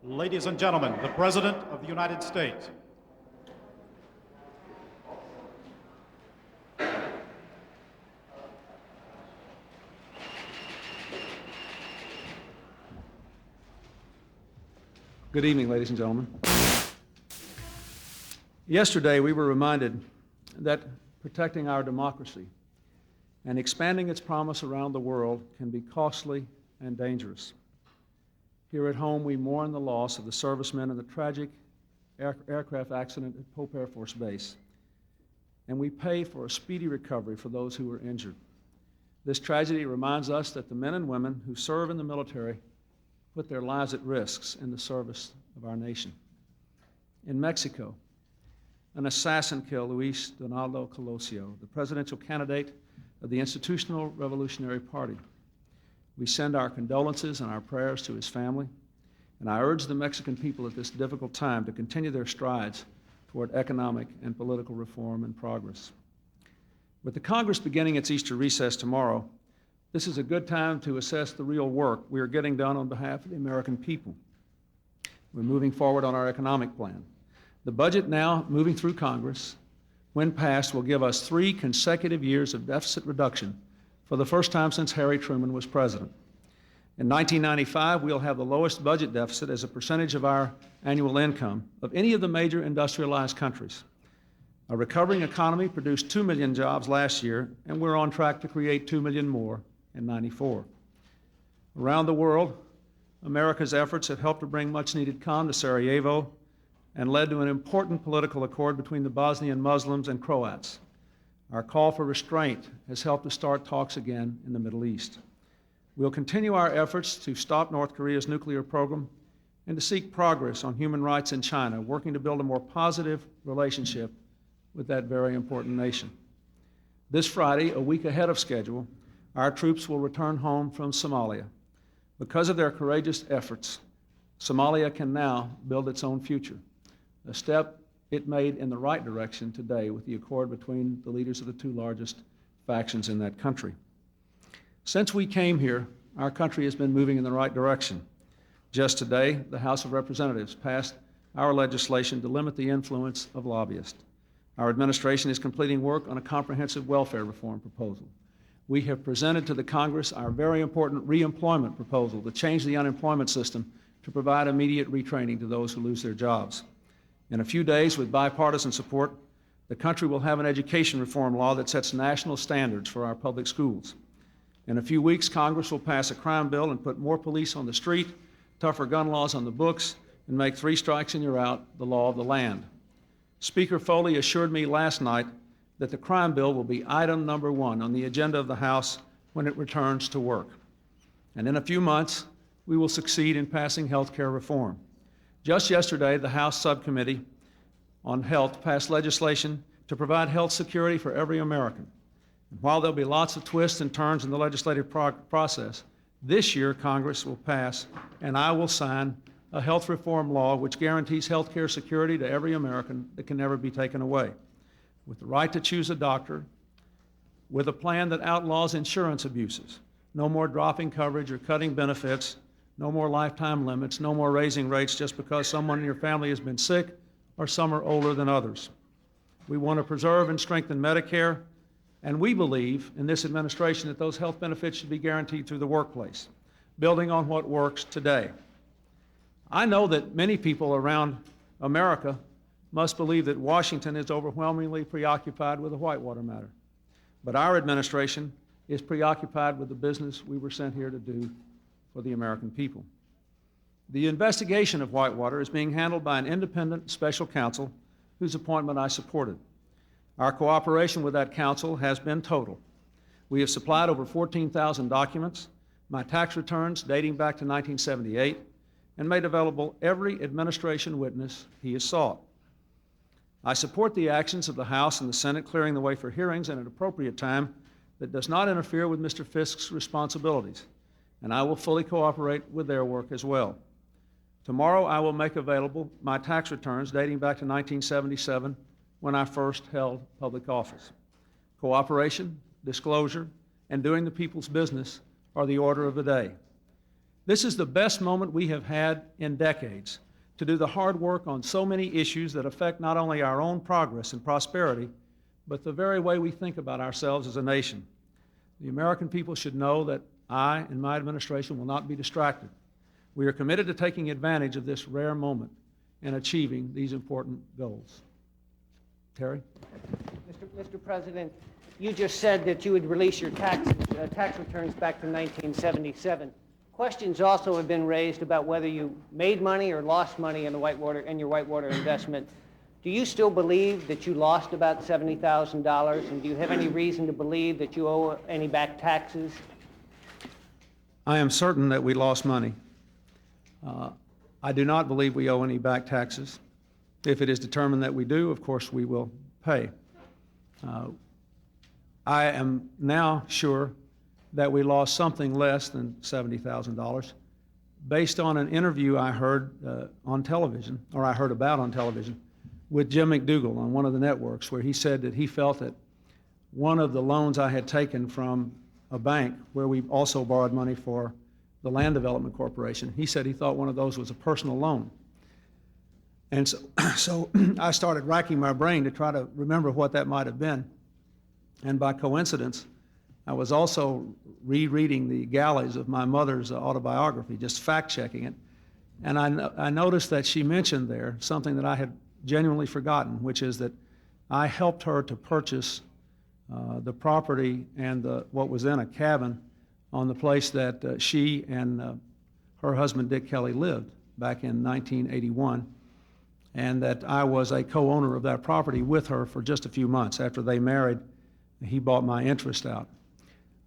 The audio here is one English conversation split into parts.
Ladies and gentlemen, the President of the United States. Good evening, ladies and gentlemen. Yesterday, we were reminded that protecting our democracy and expanding its promise around the world can be costly and dangerous. Here at home, we mourn the loss of the servicemen in the tragic aircraft accident at Pope Air Force Base, and we pray for a speedy recovery for those who were injured. This tragedy reminds us that the men and women who serve in the military put their lives at risk in the service of our nation. In Mexico, an assassin killed Luis Donaldo Colosio, the presidential candidate of the Institutional Revolutionary Party. We send our condolences and our prayers to his family, and I urge the Mexican people at this difficult time to continue their strides toward economic and political reform and progress. With the Congress beginning its Easter recess tomorrow, this is a good time to assess the real work we are getting done on behalf of the American people. We're moving forward on our economic plan. The budget now moving through Congress, when passed, will give us 3 consecutive years of deficit reduction for the first time since Harry Truman was president. In 1995, we'll have the lowest budget deficit as a percentage of our annual income of any of the major industrialized countries. A recovering economy produced 2 million jobs last year, and we're on track to create 2 million more in '94. Around the world, America's efforts have helped to bring much-needed calm to Sarajevo and led to an important political accord between the Bosnian Muslims and Croats. Our call for restraint has helped to start talks again in the Middle East. We'll continue our efforts to stop North Korea's nuclear program and to seek progress on human rights in China, working to build a more positive relationship with that very important nation. This Friday, a week ahead of schedule, our troops will return home from Somalia. Because of their courageous efforts, Somalia can now build its own future, a step it made in the right direction today with the accord between the leaders of the 2 largest factions in that country. Since we came here, our country has been moving in the right direction. Just today, the House of Representatives passed our legislation to limit the influence of lobbyists. Our administration is completing work on a comprehensive welfare reform proposal. We have presented to the Congress our very important reemployment proposal to change the unemployment system to provide immediate retraining to those who lose their jobs. In a few days, with bipartisan support, the country will have an education reform law that sets national standards for our public schools. In a few weeks, Congress will pass a crime bill and put more police on the street, tougher gun laws on the books, and make 3 strikes and you're out the law of the land. Speaker Foley assured me last night that the crime bill will be item number 1 on the agenda of the House when it returns to work. And in a few months, we will succeed in passing health care reform. Just yesterday, the House Subcommittee on Health passed legislation to provide health security for every American. And while there'll be lots of twists and turns in the legislative process, this year Congress will pass, and I will sign, a health reform law which guarantees health care security to every American that can never be taken away, with the right to choose a doctor, with a plan that outlaws insurance abuses, no more dropping coverage or cutting benefits, no more lifetime limits, no more raising rates just because someone in your family has been sick or some are older than others. We want to preserve and strengthen Medicare, and we believe in this administration that those health benefits should be guaranteed through the workplace, building on what works today. I know that many people around America must believe that Washington is overwhelmingly preoccupied with the Whitewater matter, but our administration is preoccupied with the business we were sent here to do for the American people. The investigation of Whitewater is being handled by an independent special counsel whose appointment I supported. Our cooperation with that counsel has been total. We have supplied over 14,000 documents, my tax returns dating back to 1978, and made available every administration witness he has sought. I support the actions of the House and the Senate clearing the way for hearings at an appropriate time that does not interfere with Mr. Fisk's responsibilities, and I will fully cooperate with their work as well. Tomorrow, I will make available my tax returns dating back to 1977 when I first held public office. Cooperation, disclosure, and doing the people's business are the order of the day. This is the best moment we have had in decades to do the hard work on so many issues that affect not only our own progress and prosperity, but the very way we think about ourselves as a nation. The American people should know that I and my administration will not be distracted. We are committed to taking advantage of this rare moment and achieving these important goals. Terry? Mr. President, you just said that you would release your tax returns back to 1977. Questions also have been raised about whether you made money or lost money in your Whitewater investment. Do you still believe that you lost about $70,000, and do you have any reason to believe that you owe any back taxes? I am certain that we lost money. I do not believe we owe any back taxes. If it is determined that we do, of course, we will pay. I am now sure that we lost something less than $70,000 based on an interview I heard on television, or I heard about on television, with Jim McDougall on one of the networks, where he said that he felt that one of the loans I had taken from a bank, where we also borrowed money for the Land Development Corporation, he said he thought one of those was a personal loan. And so I started racking my brain to try to remember what that might have been. And by coincidence, I was also rereading the galleys of my mother's autobiography, just fact-checking it. And I noticed that she mentioned there something that I had genuinely forgotten, which is that I helped her to purchase the property and what was then a cabin on the place that she and her husband Dick Kelly lived back in 1981, and that I was a co-owner of that property with her for just a few months. After they married, he bought my interest out.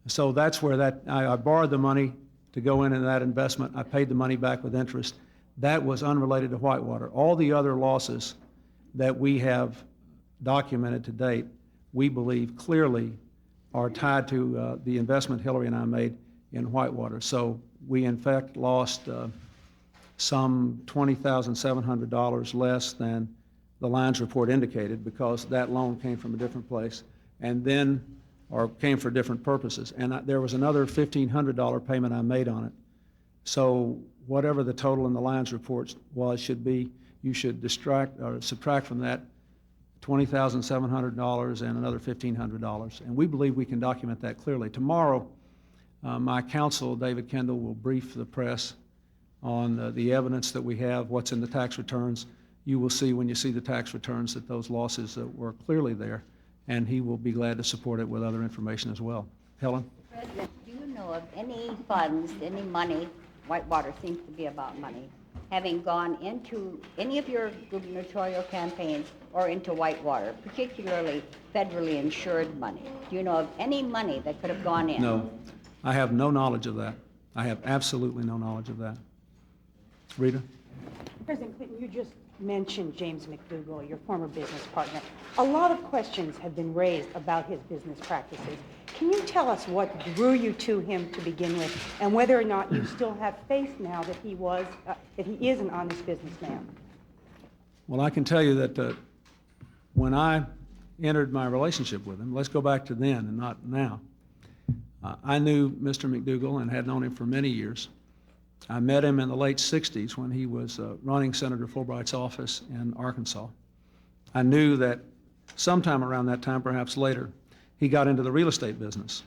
So that's where I borrowed the money to go into that investment. I paid the money back with interest. That was unrelated to Whitewater. All the other losses that we have documented to date, we believe clearly are tied to the investment Hillary and I made in Whitewater. So we in fact lost some $20,700 less than the Lyons report indicated, because that loan came from a different place and then, or came for different purposes. And there was another $1,500 payment I made on it. So whatever the total in the Lyons reports was should be, you should subtract from that $20,700 and another $1,500. And we believe we can document that clearly. Tomorrow, my counsel, David Kendall, will brief the press on the evidence that we have, what's in the tax returns. You will see when you see the tax returns that those losses were clearly there, and he will be glad to support it with other information as well. Helen? President, do you know of any funds, any money, Whitewater seems to be about money, having gone into any of your gubernatorial campaigns or into Whitewater, particularly federally insured money? Do you know of any money that could have gone in? No, I have no knowledge of that. I have absolutely no knowledge of that. Rita? President Clinton, you just mentioned James McDougall, your former business partner. A lot of questions have been raised about his business practices. Can you tell us what drew you to him to begin with, and whether or not you still have faith now that he is an honest businessman? Well, I can tell you that when I entered my relationship with him, let's go back to then and not now, I knew Mr. McDougall and had known him for many years. I met him in the late 60s when he was running Senator Fulbright's office in Arkansas. I knew that sometime around that time, perhaps later, he got into the real estate business.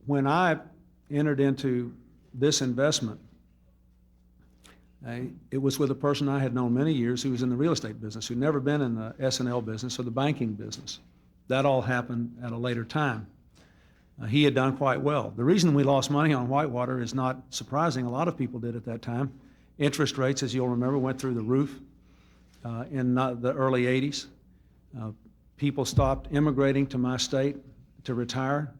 When I entered into this investment, it was with a person I had known many years who was in the real estate business, who'd never been in the S&L business or the banking business. That all happened at a later time. He had done quite well. The reason we lost money on Whitewater is not surprising. A lot of people did at that time. Interest rates, as you'll remember, went through the roof in the early 80s. People stopped immigrating to my state to retire,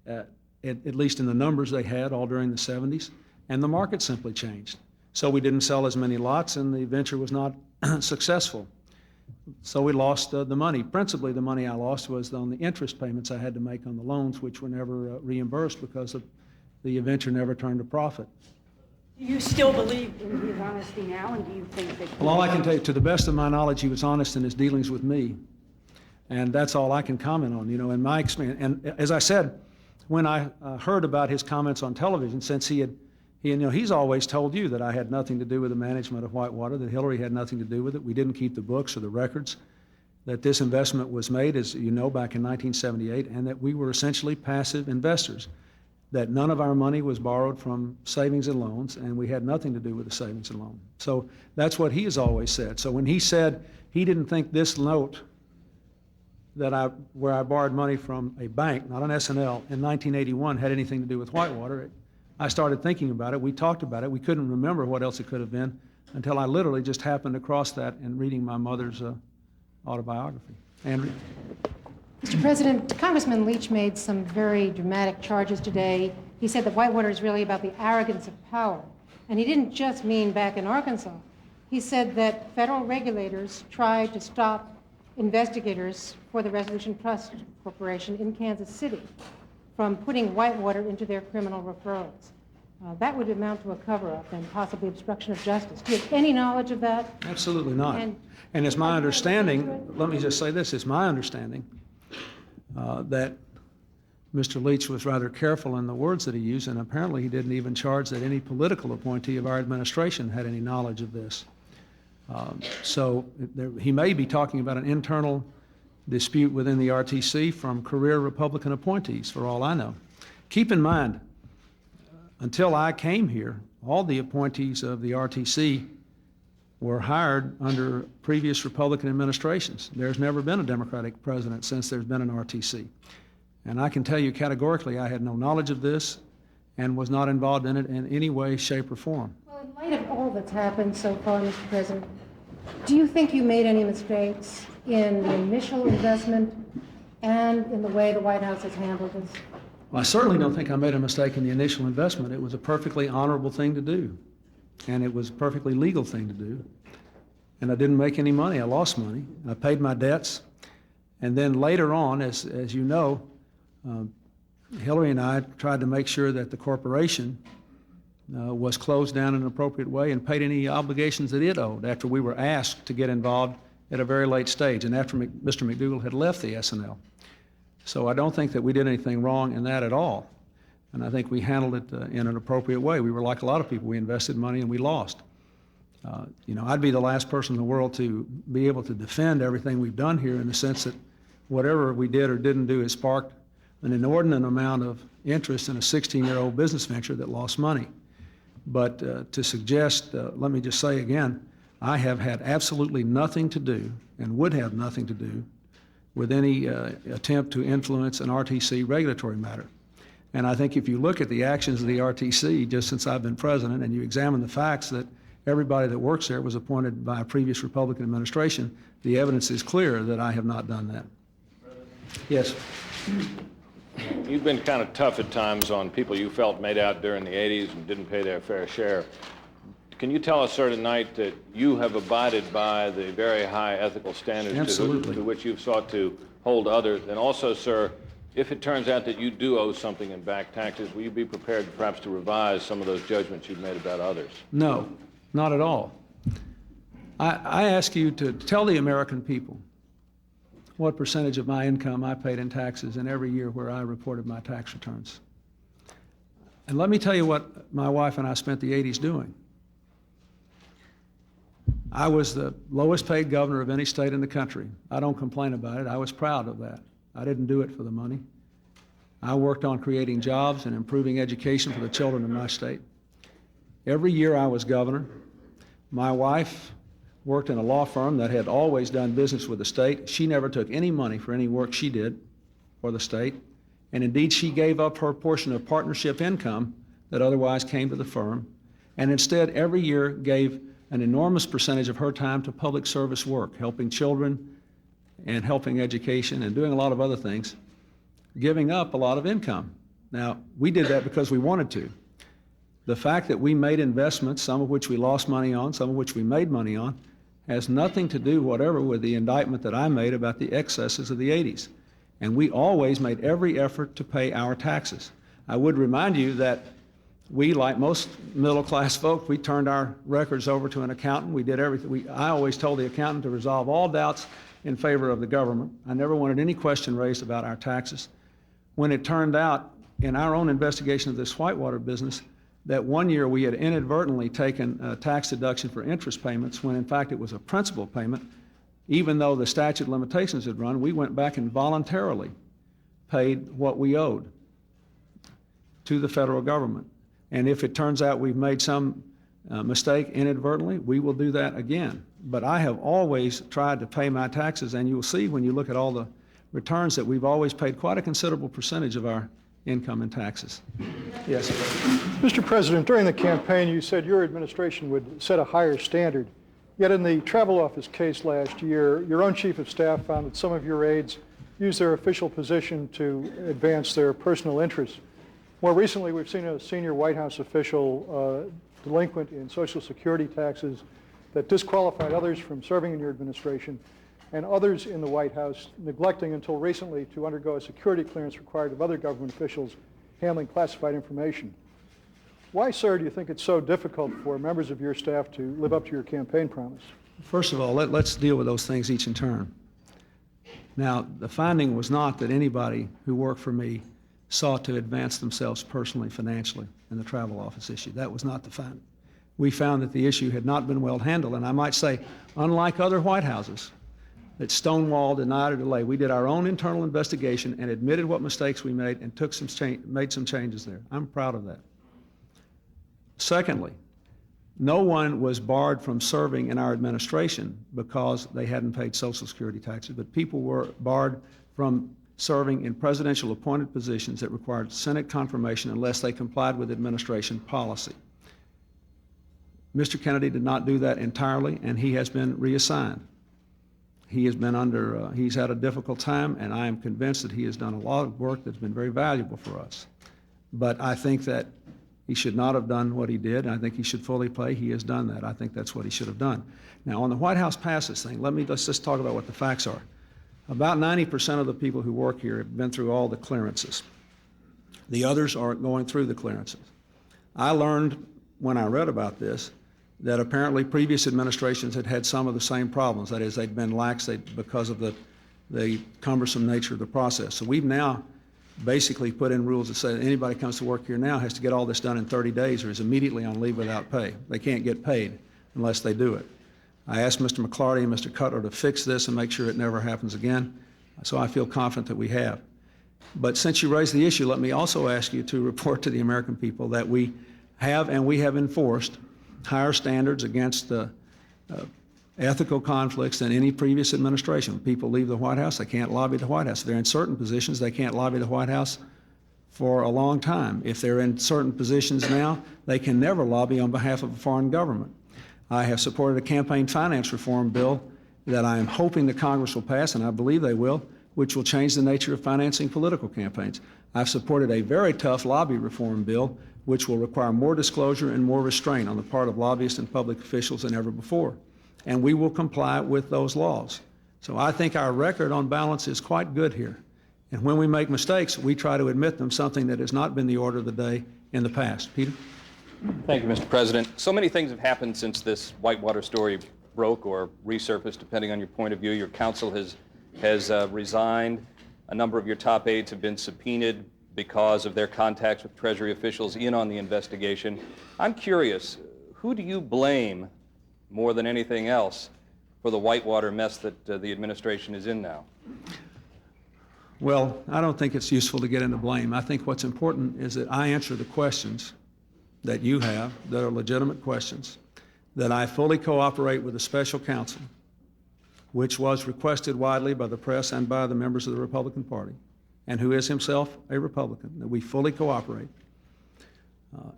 at least in the numbers they had all during the 70s, and the market simply changed. So we didn't sell as many lots, and the venture was not successful. So we lost the money. Principally, the money I lost was on the interest payments I had to make on the loans, which were never reimbursed because the venture never turned a profit. Do you still believe in his honesty now, and do you think that... Well, all I can tell you, to the best of my knowledge, he was honest in his dealings with me. And that's all I can comment on, in my experience. And as I said, when I heard about his comments on television, since he He's always told you that I had nothing to do with the management of Whitewater, that Hillary had nothing to do with it. We didn't keep the books or the records, that this investment was made, as you know, back in 1978, and that we were essentially passive investors, that none of our money was borrowed from savings and loans, and we had nothing to do with the savings and loan. So that's what he has always said. So when he said he didn't think this note where I borrowed money from a bank, not an S&L, in 1981 had anything to do with Whitewater, I started thinking about it. We talked about it. We couldn't remember what else it could have been until I literally just happened across that in reading my mother's autobiography. Andrew? Mr. President, Congressman Leach made some very dramatic charges today. He said that Whitewater is really about the arrogance of power. And he didn't just mean back in Arkansas. He said that federal regulators tried to stop investigators for the Resolution Trust Corporation in Kansas City from putting Whitewater into their criminal referrals. That would amount to a cover-up and possibly obstruction of justice. Do you have any knowledge of that? Absolutely not. And it's my understanding, let me just say this, it's my understanding that Mr. Leach was rather careful in the words that he used, and apparently he didn't even charge that any political appointee of our administration had any knowledge of this. He may be talking about an internal dispute within the RTC from career Republican appointees, for all I know. Keep in mind, until I came here, all the appointees of the RTC were hired under previous Republican administrations. There's never been a Democratic president since there's been an RTC. And I can tell you categorically I had no knowledge of this and was not involved in it in any way, shape, or form. Well, in light of all that's happened so far, Mr. President, do you think you made any mistakes in the initial investment and in the way the White House has handled this? Well, I certainly don't think I made a mistake in the initial investment. It was a perfectly honorable thing to do, and it was a perfectly legal thing to do. And I didn't make any money. I lost money. I paid my debts. And then later on, as you know, Hillary and I tried to make sure that the corporation was closed down in an appropriate way and paid any obligations that it owed after we were asked to get involved at a very late stage and after Mr. McDougal had left the S&L. So I don't think that we did anything wrong in that at all. And I think we handled it in an appropriate way. We were like a lot of people. We invested money and we lost. I'd be the last person in the world to be able to defend everything we've done here in the sense that whatever we did or didn't do has sparked an inordinate amount of interest in a 16-year-old business venture that lost money. But to suggest, let me just say again, I have had absolutely nothing to do and would have nothing to do with any attempt to influence an RTC regulatory matter. And I think if you look at the actions of the RTC just since I've been president and you examine the facts that everybody that works there was appointed by a previous Republican administration, the evidence is clear that I have not done that. Yes. You've been kind of tough at times on people you felt made out during the 80s and didn't pay their fair share. Can you tell us, sir, tonight that you have abided by the very high ethical standards to which you've sought to hold others? And also, sir, if it turns out that you do owe something in back taxes, will you be prepared perhaps to revise some of those judgments you've made about others? No, not at all. I ask you to tell the American people what percentage of my income I paid in taxes in every year where I reported my tax returns. And let me tell you what my wife and I spent the 80s doing. I was the lowest paid governor of any state in the country. I don't complain about it. I was proud of that. I didn't do it for the money. I worked on creating jobs and improving education for the children in my state. Every year I was governor, my wife worked in a law firm that had always done business with the state. She never took any money for any work she did for the state. And indeed, she gave up her portion of partnership income that otherwise came to the firm, and instead every year gave an enormous percentage of her time to public service work, helping children and helping education and doing a lot of other things, giving up a lot of income. Now, we did that because we wanted to. The fact that we made investments, some of which we lost money on, some of which we made money on, has nothing to do whatever with the indictment that I made about the excesses of the 80s. And we always made every effort to pay our taxes. I would remind you that we, like most middle-class folk, we turned our records over to an accountant. We did everything. I always told the accountant to resolve all doubts in favor of the government. I never wanted any question raised about our taxes. When it turned out in our own investigation of this Whitewater business that one year we had inadvertently taken a tax deduction for interest payments when in fact it was a principal payment. Even though the statute of limitations had run, we went back and voluntarily paid what we owed to the federal government. And if it turns out we've made some mistake inadvertently, we will do that again. But I have always tried to pay my taxes, and you'll see when you look at all the returns that we've always paid quite a considerable percentage of our income in taxes. Yes. Mr. President, during the campaign, you said your administration would set a higher standard. Yet in the travel office case last year, your own chief of staff found that some of your aides used their official position to advance their personal interests. More recently, we've seen a senior White House official delinquent in Social Security taxes that disqualified others from serving in your administration, and others in the White House neglecting until recently to undergo a security clearance required of other government officials handling classified information. Why, sir, do you think it's so difficult for members of your staff to live up to your campaign promise? First of all, let's deal with those things each in turn. Now, the finding was not that anybody who worked for me sought to advance themselves personally, financially in the travel office issue. That was not the finding. We found that the issue had not been well handled, and I might say, unlike other White Houses that stonewalled, denied, or delayed, we did our own internal investigation and admitted what mistakes we made and made some changes there. I'm proud of that. Secondly, no one was barred from serving in our administration because they hadn't paid Social Security taxes, but people were barred from serving in presidential appointed positions that required Senate confirmation unless they complied with administration policy. Mr. Kennedy did not do that entirely, and he has been reassigned. He has been he's had a difficult time, and I am convinced that he has done a lot of work that's been very valuable for us. But I think that he should not have done what he did, and I think he should fully pay. He has done that. I think that's what he should have done. Now, on the White House passes thing, let's just talk about what the facts are. About 90% of the people who work here have been through all the clearances. The others aren't going through the clearances. I learned when I read about this that apparently previous administrations had had some of the same problems. That is, they'd been lax because of the cumbersome nature of the process. So we've now basically put in rules that say that anybody comes to work here now has to get all this done in 30 days or is immediately on leave without pay. They can't get paid unless they do it. I asked Mr. McClarty and Mr. Cutler to fix this and make sure it never happens again, so I feel confident that we have. But since you raised the issue, let me also ask you to report to the American people that we have enforced higher standards against ethical conflicts than any previous administration. When people leave the White House, they can't lobby the White House. If they're in certain positions, they can't lobby the White House for a long time. If they're in certain positions now, they can never lobby on behalf of a foreign government. I have supported a campaign finance reform bill that I am hoping the Congress will pass, and I believe they will, which will change the nature of financing political campaigns. I've supported a very tough lobby reform bill, which will require more disclosure and more restraint on the part of lobbyists and public officials than ever before. And we will comply with those laws. So I think our record on balance is quite good here. And when we make mistakes, we try to admit them, something that has not been the order of the day in the past. Peter? Thank you, Mr. President. So many things have happened since this Whitewater story broke or resurfaced, depending on your point of view. Your counsel has resigned. A number of your top aides have been subpoenaed because of their contacts with Treasury officials in on the investigation. I'm curious, who do you blame more than anything else for the Whitewater mess that the administration is in now? Well, I don't think it's useful to get into blame. I think what's important is that I answer the questions that you have that are legitimate questions, that I fully cooperate with the special counsel, which was requested widely by the press and by the members of the Republican Party, and who is himself a Republican, that we fully cooperate.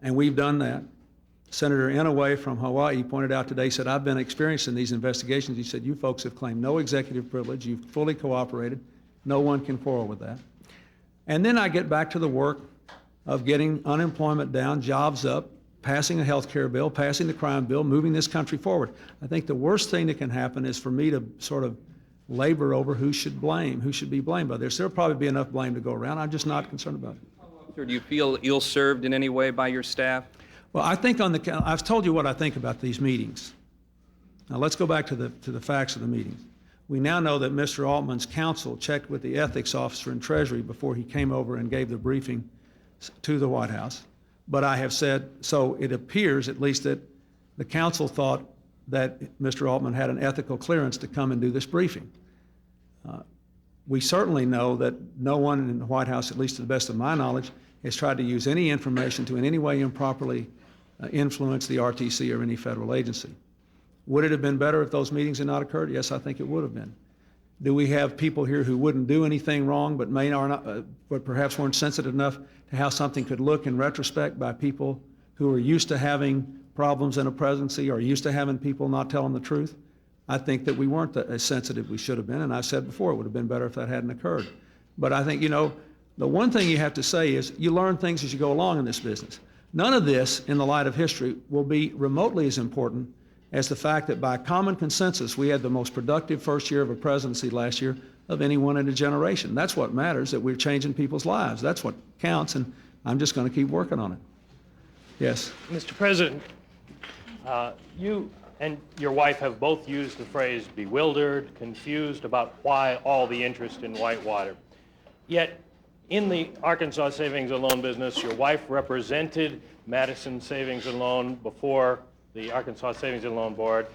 And we've done that. Senator Inouye from Hawaii pointed out today, said, I've been experienced in these investigations. He said, you folks have claimed no executive privilege. You've fully cooperated. No one can quarrel with that. And then I get back to the work of getting unemployment down, jobs up, passing a health care bill, passing the crime bill, moving this country forward. I think the worst thing that can happen is for me to sort of labor over who should be blamed by this. There'll probably be enough blame to go around. I'm just not concerned about it. Or do you feel ill-served in any way by your staff? Well, I think I've told you what I think about these meetings. Now let's go back to the facts of the meetings. We now know that Mr. Altman's counsel checked with the ethics officer in Treasury before he came over and gave the briefing to the White House. But I have said, so it appears at least that the council thought that Mr. Altman had an ethical clearance to come and do this briefing. We certainly know that no one in the White House, at least to the best of my knowledge, has tried to use any information to in any way improperly influence the RTC or any federal agency. Would it have been better if those meetings had not occurred? Yes, I think it would have been. Do we have people here who wouldn't do anything wrong but but perhaps weren't sensitive enough to how something could look in retrospect by people who are used to having problems in a presidency or used to having people not telling the truth? I think that we weren't as sensitive we should have been, and I've said before it would have been better if that hadn't occurred. But I think, the one thing you have to say is you learn things as you go along in this business. None of this, in the light of history, will be remotely as important as the fact that by common consensus, we had the most productive first year of a presidency last year of anyone in a generation. That's what matters, that we're changing people's lives. That's what counts, and I'm just going to keep working on it. Yes? Mr. President, you and your wife have both used the phrase bewildered, confused about why all the interest in Whitewater. Yet, in the Arkansas Savings and Loan business, your wife represented Madison Savings and Loan before the Arkansas Savings and Loan Board,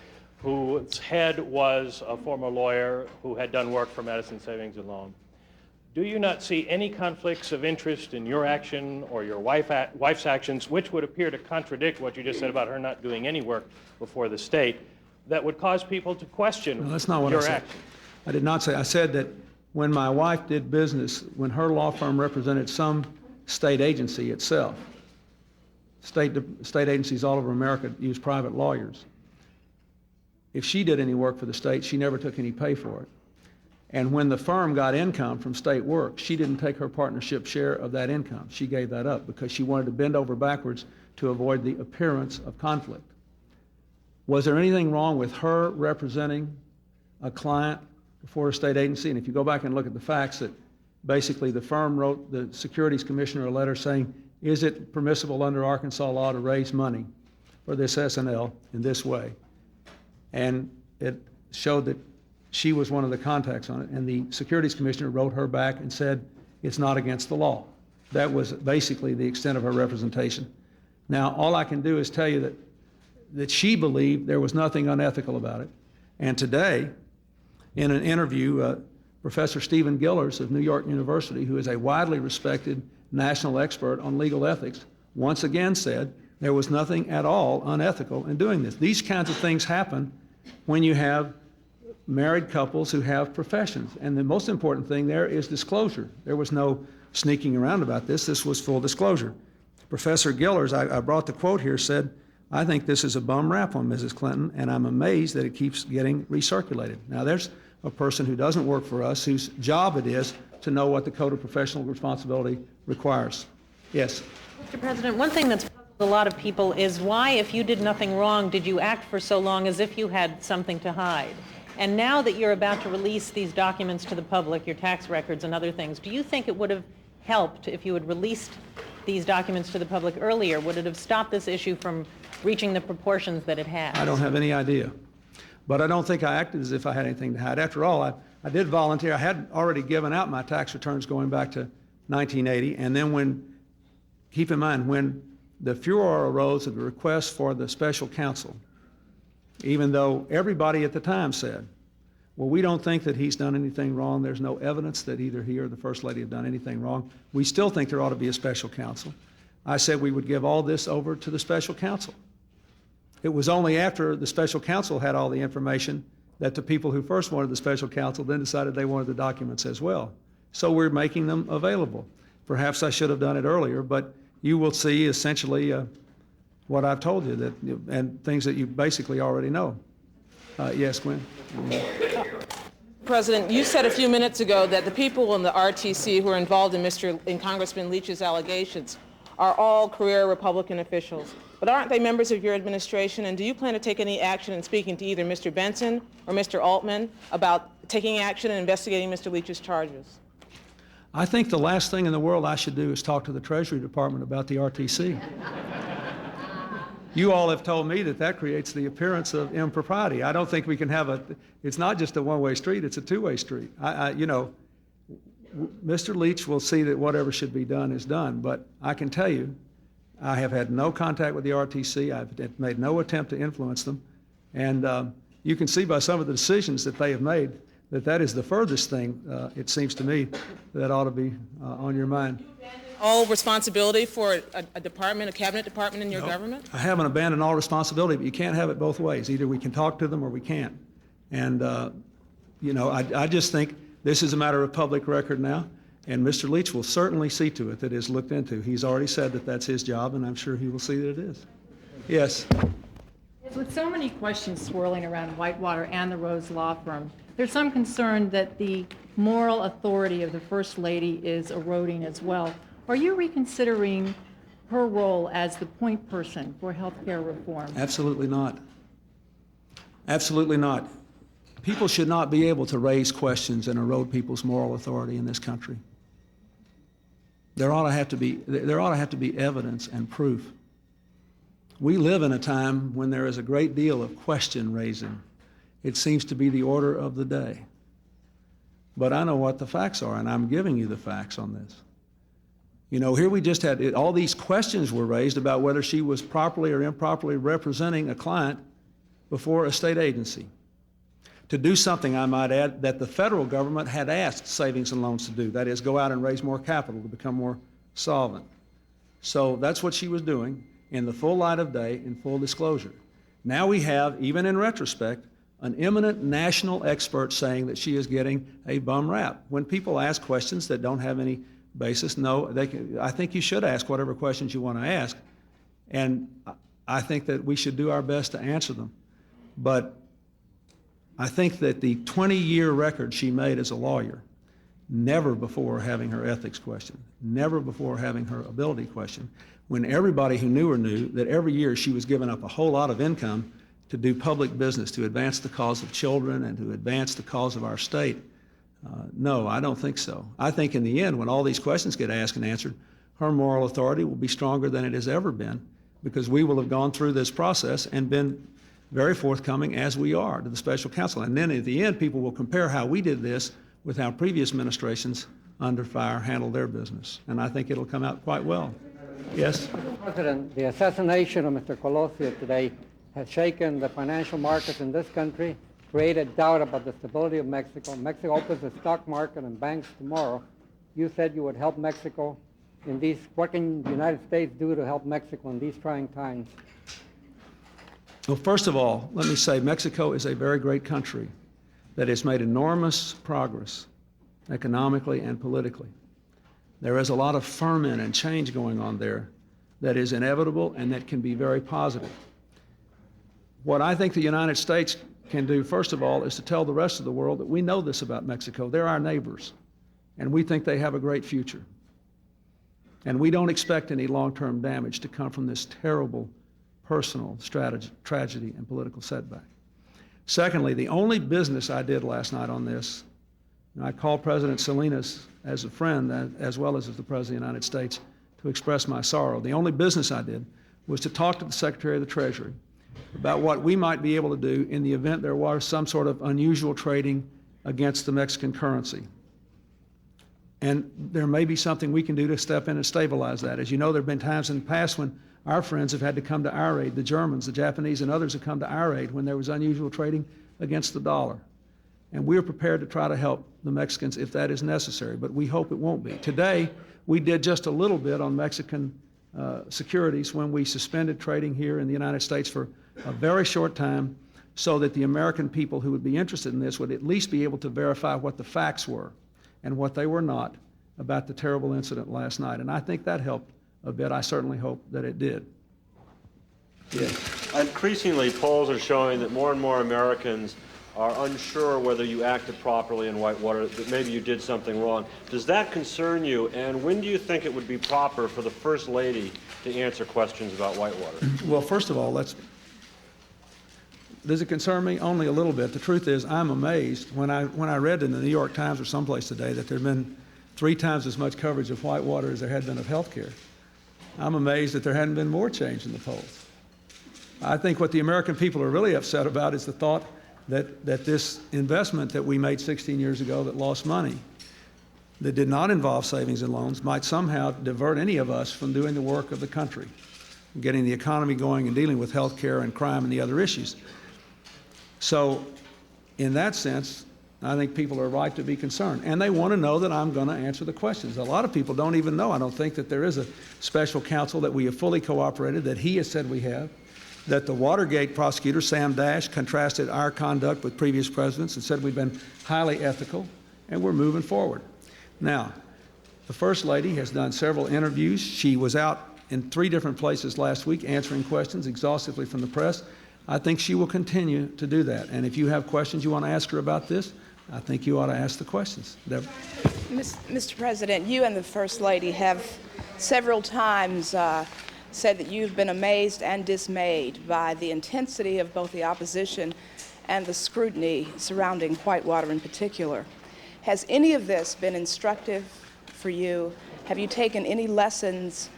whose head was a former lawyer who had done work for Madison Savings and Loan. Do you not see any conflicts of interest in your action or your wife's actions, which would appear to contradict what you just said about her not doing any work before the state, that would cause people to question No, that's not what your I said. action? I did not say. I said that when my wife did business, when her law firm represented some state agency itself, state agencies all over America use private lawyers. If she did any work for the state, she never took any pay for it. And when the firm got income from state work, she didn't take her partnership share of that income. She gave that up because she wanted to bend over backwards to avoid the appearance of conflict. Was there anything wrong with her representing a client before a state agency? And if you go back and look at the facts, that basically the firm wrote the securities commissioner a letter saying, is it permissible under Arkansas law to raise money for this S&L in this way? And it showed that she was one of the contacts on it, and the securities commissioner wrote her back and said it's not against the law. That was basically the extent of her representation. Now, all I can do is tell you that she believed there was nothing unethical about it. And today, in an interview, Professor Stephen Gillers of New York University, who is a widely respected national expert on legal ethics, once again said there was nothing at all unethical in doing this. These kinds of things happen when you have married couples who have professions. And the most important thing there is disclosure. There was no sneaking around about this. This was full disclosure. Professor Gillers, I brought the quote here, said, I think this is a bum rap on Mrs. Clinton, and I'm amazed that it keeps getting recirculated. Now, there's a person who doesn't work for us whose job it is to know what the Code of Professional Responsibility requires. Yes? Mr. President, one thing that's puzzled a lot of people is why, if you did nothing wrong, did you act for so long as if you had something to hide? And now that you're about to release these documents to the public, your tax records and other things, do you think it would have helped if you had released these documents to the public earlier? Would it have stopped this issue from reaching the proportions that it has? I don't have any idea. But I don't think I acted as if I had anything to hide. After all, I did volunteer. I had already given out my tax returns going back to 1980. And then keep in mind, when the furor arose of the request for the special counsel, even though everybody at the time said, well, we don't think that he's done anything wrong. There's no evidence that either he or the First Lady have done anything wrong. We still think there ought to be a special counsel. I said we would give all this over to the special counsel. It was only after the special counsel had all the information that the people who first wanted the special counsel then decided they wanted the documents as well. So we're making them available. Perhaps I should have done it earlier, but you will see essentially what I've told you, and things that you basically already know. Yes, Gwen? President, you said a few minutes ago that the people in the RTC who are involved in Congressman Leach's allegations are all career Republican officials. But aren't they members of your administration, and do you plan to take any action in speaking to either Mr. Benson or Mr. Altman about taking action and investigating Mr. Leach's charges? I think the last thing in the world I should do is talk to the Treasury Department about the RTC. You all have told me that creates the appearance of impropriety. I don't think we can have it's not just a one-way street, it's a two-way street. Mr. Leach will see that whatever should be done is done, but I can tell you, I have had no contact with the RTC. I've made no attempt to influence them. And you can see by some of the decisions that they have made that that is the furthest thing, it seems to me, that ought to be on your mind. All responsibility for a department, a cabinet department in your government? I haven't abandoned all responsibility, but you can't have it both ways. Either we can talk to them or we can't. And, you know, I just think this is a matter of public record now, and Mr. Leach will certainly see to it that it is looked into. He's already said that that's his job, and I'm sure he will see that it is. Yes? With so many questions swirling around Whitewater and the Rose Law Firm, there's some concern that the moral authority of the First Lady is eroding as well. Are you reconsidering her role as the point person for health care reform? Absolutely not. Absolutely not. People should not be able to raise questions and erode people's moral authority in this country. There ought to have to be evidence and proof. We live in a time when there is a great deal of question raising. It seems to be the order of the day. But I know what the facts are, and I'm giving you the facts on this. You know, here we just had all these questions were raised about whether she was properly or improperly representing a client before a state agency to do something, I might add, that the federal government had asked savings and loans to do, that is, go out and raise more capital to become more solvent. So that's what she was doing in the full light of day, in full disclosure. Now we have, even in retrospect, an eminent national expert saying that she is getting a bum rap. When people ask questions that don't have any basis, no, I think you should ask whatever questions you want to ask, and I think that we should do our best to answer them. But I think that the 20-year record she made as a lawyer, never before having her ethics questioned, never before having her ability questioned, when everybody who knew her knew that every year she was giving up a whole lot of income to do public business, to advance the cause of children and to advance the cause of our state. No, I don't think so. I think in the end, when all these questions get asked and answered, her moral authority will be stronger than it has ever been, because we will have gone through this process and been very forthcoming, as we are, to the special counsel. And then at the end, people will compare how we did this with how previous administrations under fire handled their business. And I think it'll come out quite well. Yes? Mr. President, the assassination of Mr. Colosio today has shaken the financial markets in this country, created doubt about the stability of Mexico. Mexico opens the stock market and banks tomorrow. You said you would help Mexico in these. What can the United States do to help Mexico in these trying times? Well, first of all, let me say Mexico is a very great country that has made enormous progress economically and politically. There is a lot of ferment and change going on there that is inevitable and that can be very positive. What I think the United States can do, first of all, is to tell the rest of the world that we know this about Mexico. They're our neighbors, and we think they have a great future. And we don't expect any long-term damage to come from this terrible personal tragedy and political setback. Secondly, the only business I did last night on this, and I called President Salinas as a friend as well as the President of the United States to express my sorrow. The only business I did was to talk to the Secretary of the Treasury about what we might be able to do in the event there was some sort of unusual trading against the Mexican currency. And there may be something we can do to step in and stabilize that. As you know, there have been times in the past when our friends have had to come to our aid. The Germans, the Japanese, and others have come to our aid when there was unusual trading against the dollar. And we're prepared to try to help the Mexicans if that is necessary, but we hope it won't be. Today, we did just a little bit on Mexican securities when we suspended trading here in the United States for a very short time so that the American people who would be interested in this would at least be able to verify what the facts were and what they were not about the terrible incident last night. And I think that helped a bit. I certainly hope that it did. Yes. Increasingly, polls are showing that more and more Americans are unsure whether you acted properly in Whitewater, that maybe you did something wrong. Does that concern you? And when do you think it would be proper for the First Lady to answer questions about Whitewater? Well, first of all, does it concern me? Only a little bit. The truth is, I'm amazed when I read in the New York Times or someplace today that there had been 3 times as much coverage of Whitewater as there had been of health care. I'm amazed that there hadn't been more change in the polls. I think what the American people are really upset about is the thought that this investment that we made 16 years ago that lost money, that did not involve savings and loans, might somehow divert any of us from doing the work of the country. getting the economy going and dealing with health care and crime and the other issues. So in that sense, I think people are right to be concerned. And they want to know that I'm going to answer the questions. A lot of people don't even know. I don't think that there is a special counsel, that we have fully cooperated, that he has said we have, that the Watergate prosecutor, Sam Dash, contrasted our conduct with previous presidents and said we've been highly ethical, and we're moving forward. Now, the First Lady has done several interviews. She was out in 3 different places last week answering questions exhaustively from the press. I think she will continue to do that. And if you have questions you want to ask her about this, I think you ought to ask the questions. Deborah. Mr. President, you and the First Lady have several times said that you've been amazed and dismayed by the intensity of both the opposition and the scrutiny surrounding Whitewater in particular. Has any of this been instructive for you? Have you taken any lessons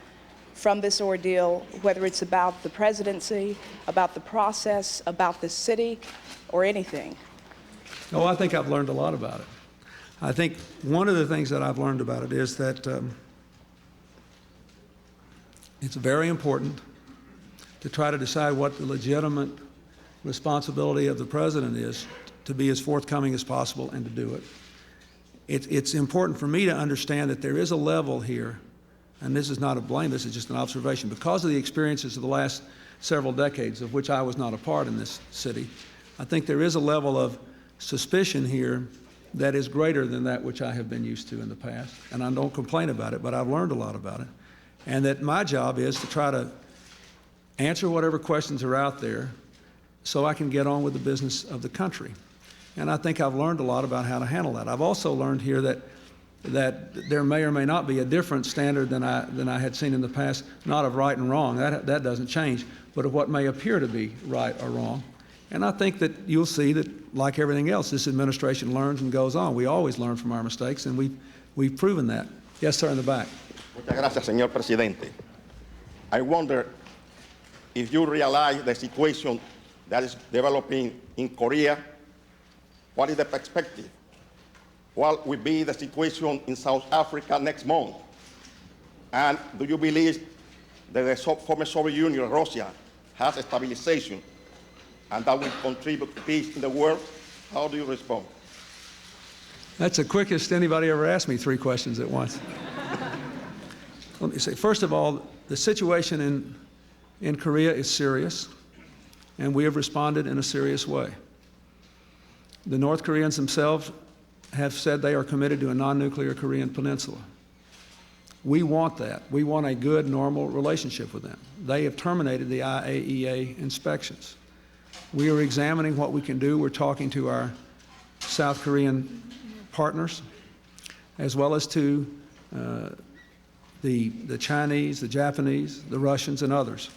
from this ordeal, whether it's about the presidency, about the process, about the city, or anything? Oh, I think I've learned a lot about it. I think one of the things that I've learned about it is that it's very important to try to decide what the legitimate responsibility of the president is, to be as forthcoming as possible and to do it. It's important for me to understand that there is a level here, and this is not a blame, this is just an observation. Because of the experiences of the last several decades, of which I was not a part in this city, I think there is a level of suspicion here that is greater than that which I have been used to in the past. And I don't complain about it, but I've learned a lot about it. And that my job is to try to answer whatever questions are out there so I can get on with the business of the country. And I think I've learned a lot about how to handle that. I've also learned here that there may or may not be a different standard than I had seen in the past, not of right and wrong, that doesn't change, but of what may appear to be right or wrong. And I think that you'll see that, like everything else, this administration learns and goes on. We always learn from our mistakes, and we've proven that. Yes, sir, in the back. Muchas gracias, señor presidente. I wonder if you realize the situation that is developing in Korea. What is the perspective? What will be the situation in South Africa next month? And do you believe that the former Soviet Union, Russia, has a stabilization and that will contribute to peace in the world? How do you respond? That's the quickest anybody ever asked me 3 questions at once. Let me say, first of all, the situation in Korea is serious, and we have responded in a serious way. The North Koreans themselves have said they are committed to a non-nuclear Korean peninsula. We want that. We want a good, normal relationship with them. They have terminated the IAEA inspections. We are examining what we can do. We're talking to our South Korean partners, as well as to the Chinese, the Japanese, the Russians, and others.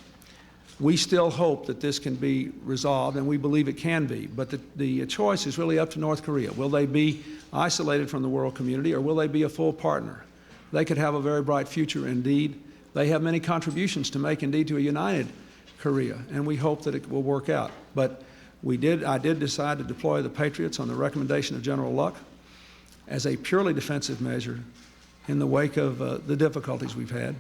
We still hope that this can be resolved, and we believe it can be, but the choice is really up to North Korea. Will they be isolated from the world community, or will they be a full partner? They could have a very bright future indeed. They have many contributions to make indeed to a united Korea, and we hope that it will work out. But I did decide to deploy the Patriots on the recommendation of General Luck as a purely defensive measure in the wake of the difficulties we've had,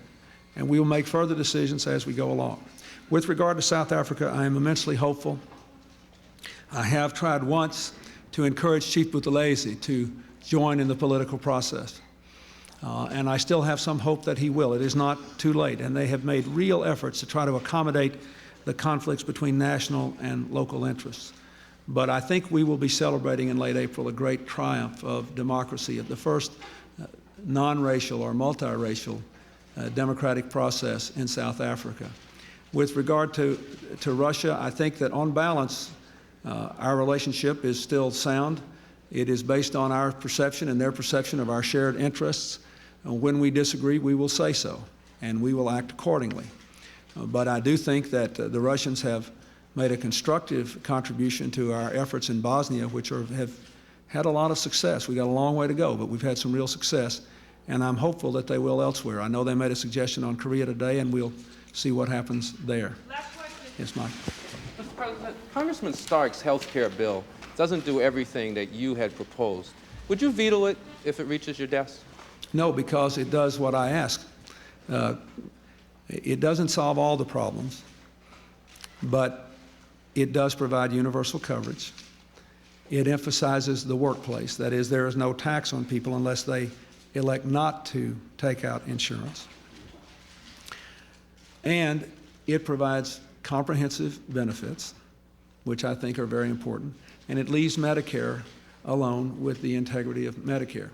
and we will make further decisions as we go along. With regard to South Africa, I am immensely hopeful. I have tried once to encourage Chief Buthelezi to join in the political process, and I still have some hope that he will. It is not too late, and they have made real efforts to try to accommodate the conflicts between national and local interests. But I think we will be celebrating in late April a great triumph of democracy, of the first non-racial or multiracial democratic process in South Africa. With regard to Russia, I think that on balance, our relationship is still sound. It is based on our perception and their perception of our shared interests. When we disagree, we will say so, and we will act accordingly. But I do think that the Russians have made a constructive contribution to our efforts in Bosnia, which have had a lot of success. We've got a long way to go, but we've had some real success, and I'm hopeful that they will elsewhere. I know they made a suggestion on Korea today, and we'll see what happens there. Last question. Yes, Mike. Mr. President, Congressman Stark's health care bill doesn't do everything that you had proposed. Would you veto it if it reaches your desk? No, because it does what I asked. It doesn't solve all the problems, but it does provide universal coverage. It emphasizes the workplace. That is, there is no tax on people unless they elect not to take out insurance. And it provides comprehensive benefits, which I think are very important. And it leaves Medicare alone with the integrity of Medicare.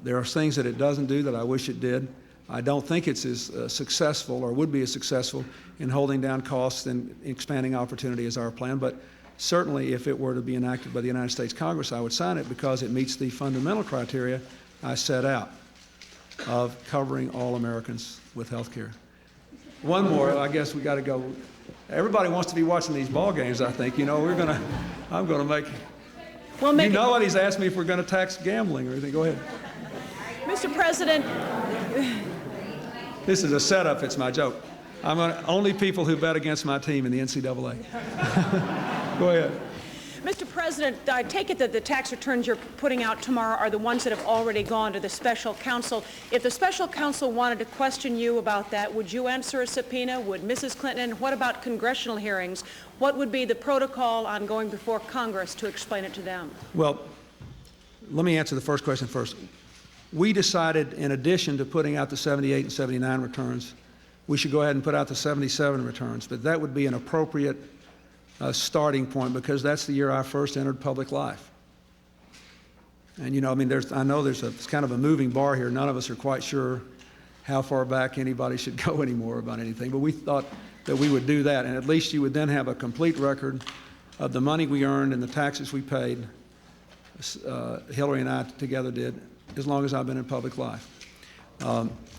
There are things that it doesn't do that I wish it did. I don't think it's as successful, or would be as successful, in holding down costs and expanding opportunity as our plan, but certainly if it were to be enacted by the United States Congress, I would sign it because it meets the fundamental criteria I set out of covering all Americans with health care. One more, I guess we got to go. Everybody wants to be watching these ball games, I think. You know, I'm going to make, you know what, he's asked me if we're going to tax gambling or anything. Go ahead. Mr. President. This is a setup, it's my joke. I'm only people who bet against my team in the NCAA. Go ahead. Mr. President, I take it that the tax returns you're putting out tomorrow are the ones that have already gone to the special counsel. If the special counsel wanted to question you about that, would you answer a subpoena? Would Mrs. Clinton? What about congressional hearings? What would be the protocol on going before Congress to explain it to them? Well, let me answer the first question first. We decided, in addition to putting out the 78 and 79 returns, we should go ahead and put out the 77 returns, but that would be an appropriate starting point because that's the year I first entered public life. And, you know, I mean, I know it's kind of a moving bar here. None of us are quite sure how far back anybody should go anymore about anything, but we thought that we would do that, and at least you would then have a complete record of the money we earned and the taxes we paid, Hillary and I together did, as long as I've been in public life.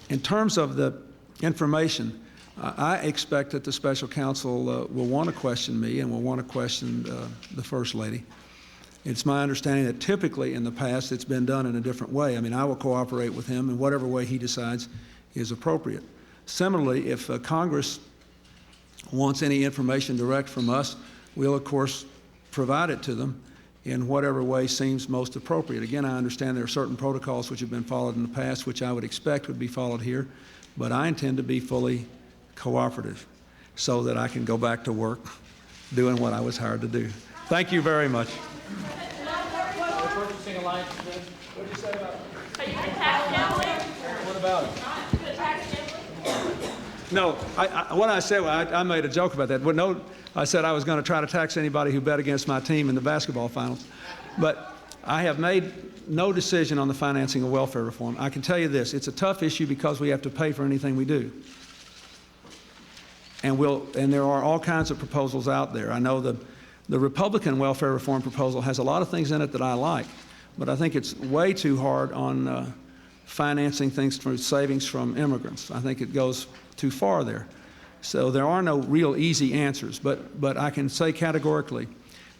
In terms of the information, I expect that the special counsel will want to question me and will want to question the First Lady. It's my understanding that typically in the past it's been done in a different way. I mean, I will cooperate with him in whatever way he decides is appropriate. Similarly, if Congress wants any information direct from us, we'll of course provide it to them in whatever way seems most appropriate. Again, I understand there are certain protocols which have been followed in the past, which I would expect would be followed here, but I intend to be fully cooperative so that I can go back to work doing what I was hired to do. Thank you very much. Purchasing alliance. What did you say about it? Are you going to tax gambling? What about it? No, what I said, I made a joke about that. Well, no, I said I was going to try to tax anybody who bet against my team in the basketball finals. But I have made no decision on the financing of welfare reform. I can tell you this, it's a tough issue because we have to pay for anything we do. And there are all kinds of proposals out there. I know the Republican welfare reform proposal has a lot of things in it that I like, but I think it's way too hard on financing things through savings from immigrants. I think it goes too far there. So there are no real easy answers, but I can say categorically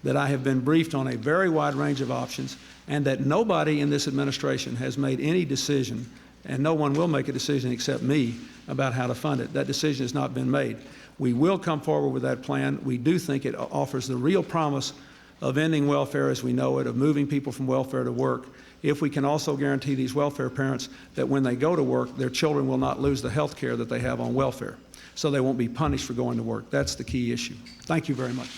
that I have been briefed on a very wide range of options and that nobody in this administration has made any decision, and no one will make a decision except me, about how to fund it. That decision has not been made. We will come forward with that plan. We do think it offers the real promise of ending welfare as we know it, of moving people from welfare to work, if we can also guarantee these welfare parents that when they go to work, their children will not lose the health care that they have on welfare, so they won't be punished for going to work. That's the key issue. Thank you very much.